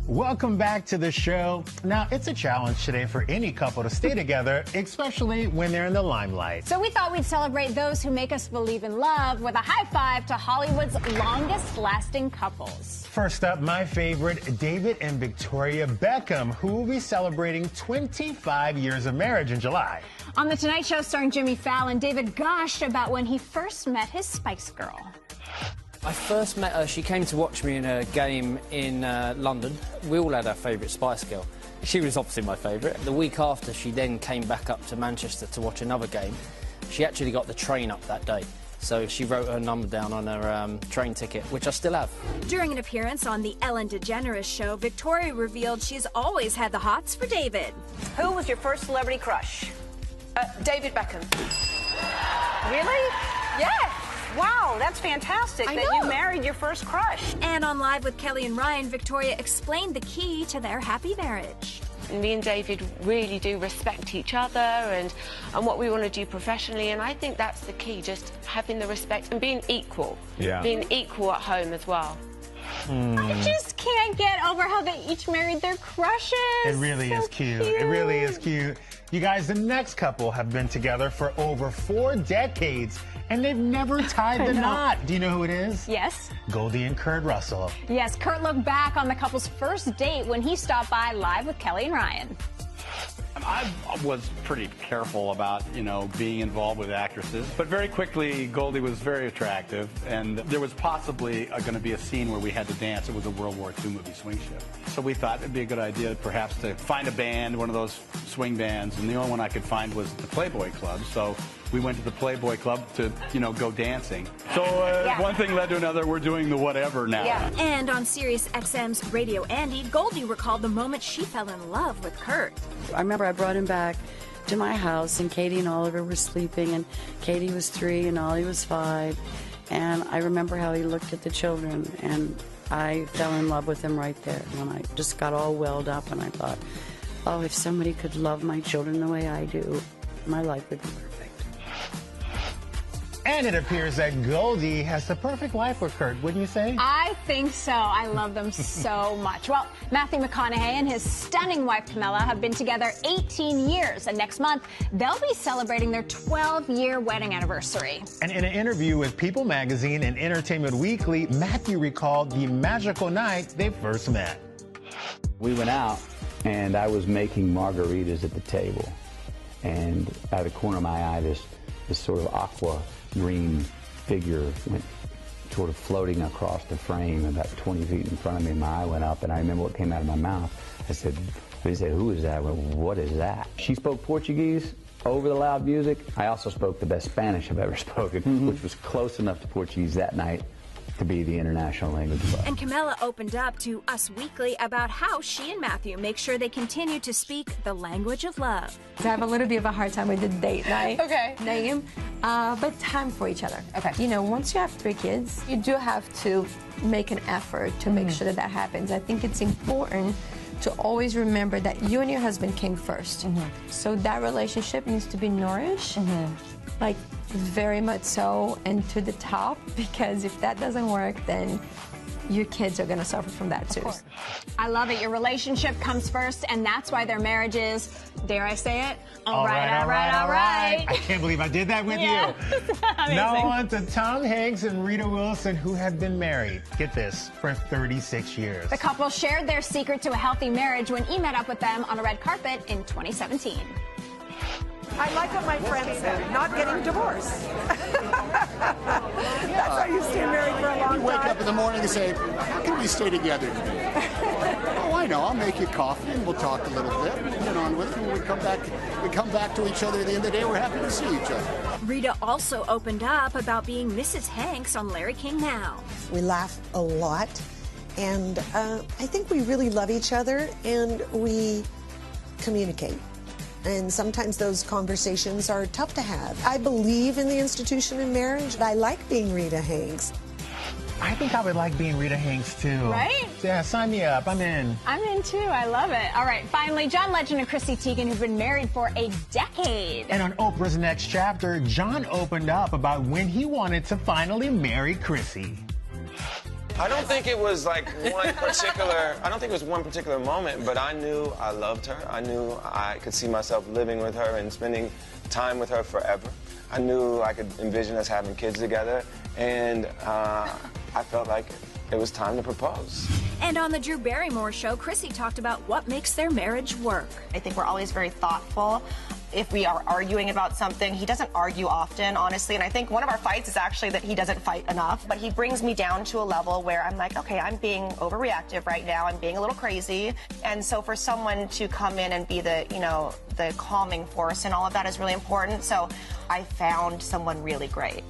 Welcome back to the show. Now, it's a challenge today for any couple to stay together, especially when they're in the limelight. So we thought we'd celebrate those who make us believe in love with a high five to Hollywood's longest-lasting couples. First up, my favorite, David and Victoria Beckham, who will be celebrating 25 years of marriage in July. On The Tonight Show starring Jimmy Fallon, David gushed about when he first met his Spice Girl. I first met her, she came to watch me in a game in London. We all had our favourite Spice Girl. She was obviously my favourite. The week after, she then came back up to Manchester to watch another game. She actually got the train up that day. So she wrote her number down on her train ticket, which I still have. During an appearance on the Ellen DeGeneres show, Victoria revealed she's always had the hots for David. Who was your first celebrity crush? David Beckham. Really? Yes. Wow, that's fantastic that you married your first crush. And on Live with Kelly and Ryan, Victoria explained the key to their happy marriage. Me and David really do respect each other and what we want to do professionally, and I think that's the key, just having the respect and being equal. Yeah. Being equal at home as well. I just can't get over how they each married their crushes. It really is cute. It really is cute. You guys, the next couple have been together for over 4 decades, and they've never tied the knot. Do you know who it is? Yes. Goldie and Kurt Russell. Yes, Kurt looked back on the couple's first date when he stopped by Live with Kelly and Ryan. I was pretty careful about, being involved with actresses. But very quickly, Goldie was very attractive, and there was possibly going to be a scene where we had to dance. It was a World War II movie, Swing Shift. So we thought it'd be a good idea perhaps to find a band, one of those swing bands, and the only one I could find was the Playboy Club. So we went to the Playboy Club to, go dancing. So one thing led to another. We're doing the whatever now. Yeah. And on Sirius XM's Radio Andy, Goldie recalled the moment she fell in love with Kurt. I remember I brought him back to my house, and Katie and Oliver were sleeping, and Katie was 3 and Ollie was 5. And I remember how he looked at the children, and I fell in love with him right there. And I just got all welled up, and I thought, oh, if somebody could love my children the way I do, my life would be perfect. And it appears that Goldie has the perfect life with Kurt, wouldn't you say? I think so. I love them so much. Well, Matthew McConaughey and his stunning wife, Camilla, have been together 18 years. And next month, they'll be celebrating their 12-year wedding anniversary. And in an interview with People Magazine and Entertainment Weekly, Matthew recalled the magical night they first met. We went out, and I was making margaritas at the table. And out of the corner of my eye, this sort of aqua green figure went sort of floating across the frame about 20 feet in front of me. My eye went up, and I remember what came out of my mouth. He said, who is that? I went, what is that? She spoke Portuguese over the loud music. I also spoke the best Spanish I've ever spoken, which was close enough to Portuguese that night to be the international language. And Camilla opened up to Us Weekly about how she and Matthew make sure they continue to speak the language of love. I have a little bit of a hard time with the date night. Okay. Name, but time for each other. Okay. Once you have 3 kids, you do have to make an effort to make sure that happens. I think it's important to always remember that you and your husband came first. So that relationship needs to be nourished. Like, very much so, and to the top, because if that doesn't work, then your kids are going to suffer from that too. I love it. Your relationship comes first, and that's why their marriage is, dare I say it? All right. I can't believe I did that with you. Now on to Tom Hanks and Rita Wilson, who have been married, get this, for 36 years. The couple shared their secret to a healthy marriage when he met up with them on a red carpet in 2017. I like what my friend said, not getting divorced. That's how you stay married for a long time. You wake up in the morning and say, how can we stay together today? Oh, I know, I'll make you coffee and we'll talk a little bit and get on with it. When we come back to each other at the end of the day, we're happy to see each other. Rita also opened up about being Mrs. Hanks on Larry King Now. We laugh a lot, and I think we really love each other, and we communicate. And sometimes those conversations are tough to have. I believe in the institution of marriage. I like being Rita Hanks. I think I would like being Rita Hanks, too. Right? Yeah, sign me up. I'm in. I'm in, too. I love it. All right, finally, John Legend and Chrissy Teigen, who've been married for a decade. And on Oprah's Next Chapter, John opened up about when he wanted to finally marry Chrissy. I don't think it was like one particular, I don't think it was one particular moment, but I knew I loved her. I knew I could see myself living with her and spending time with her forever. I knew I could envision us having kids together, and I felt like it was time to propose. And on the Drew Barrymore show, Chrissy talked about what makes their marriage work. I think we're always very thoughtful. If we are arguing about something, he doesn't argue often, honestly, and I think one of our fights is actually that he doesn't fight enough, but he brings me down to a level where I'm like, okay, I'm being overreactive right now, I'm being a little crazy, and so for someone to come in and be the, you know, the calming force and all of that is really important, so I found someone really great.